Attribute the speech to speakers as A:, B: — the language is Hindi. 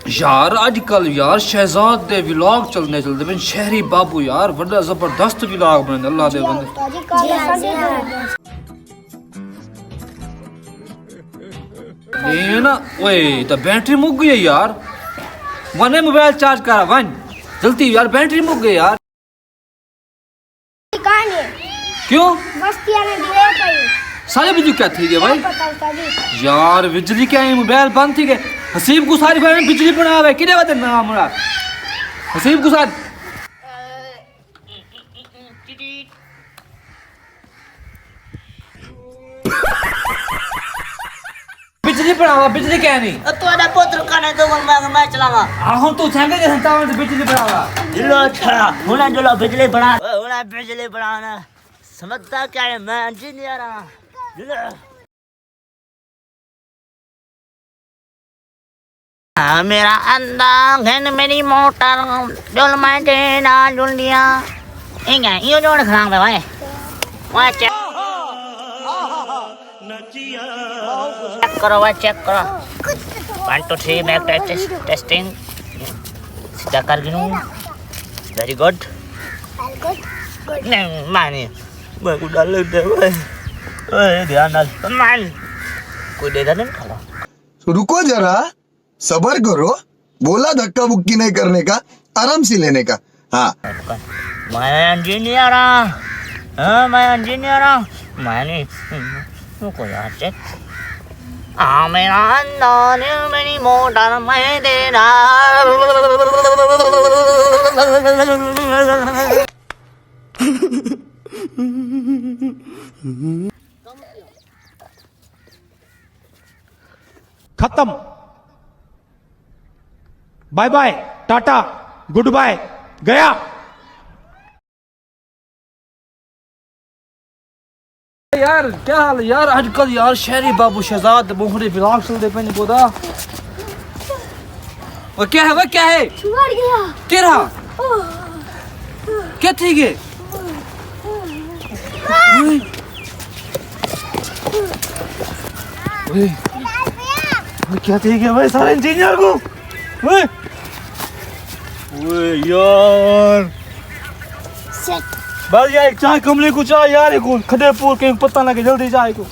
A: यार आजकल यार शहजाद दे व्लॉग चलने पे शहरी बाबू यार बड़ा जबरदस्त व्लॉग बने अल्लाह दे बंदे। ये ना ओए तो बैटरी मुक गई है यार, वने मोबाइल चार्ज करा वन जल्दी यार, बैटरी मुक गई यार। क्यों सारे बिजली क्या थी गए भाई यार, बिजली क्या है मोबाइल बंद थी गए। हसीब गुसारी भाई में बिजली बना हुआ है किने बता नाम मुराद हसीब गुसार बिजली बनावा, बिजली क्या नहीं
B: तोड़ा पुत्र कने तो मैं चलावा
A: हम तो छंगे के संता में बिजली बनावा
B: लो छड़ा होना जो बिजली बनाना समझता क्या है, मैं इंजीनियर हूं। मेरा अंदाज है मेरी मोटर डोल मैं देना जुलिया इंगे यो जोड़ खराब है भाई वहां चेक करो, चेक करो 1 2 3 मैक टेस्टिंग सीधा कर गिनूं वेरी गुड नहीं मानी मैं को डाल दे भाई ओए ध्यान डाल मान कोई दे नहीं खड़ा।
C: रुको जरा सबर करो, बोला धक्का बुक्की नहीं करने का, आराम से लेने का। हाँ
B: मैं इंजीनियर हूँ, मैं इंजीनियर हूँ, मैंने रुको यार चेक मेरा अंदाज मेरी मोटर मैं देना
D: खत्म, bye bye tata goodbye गया।
A: यार क्या हाल है यार आजकल यार शहरी बाबू शहजाद बोखड़े व्लॉग चलते पे बोदा और क्या है वह क्या है
E: छुड़ गया
A: तेरा क्या थी गे क्या थी गे भाई सारे इंजीनियर को यार बस यार चाय कमले को चाय यार खड़े पूर के पता लगे जल्दी चाय को।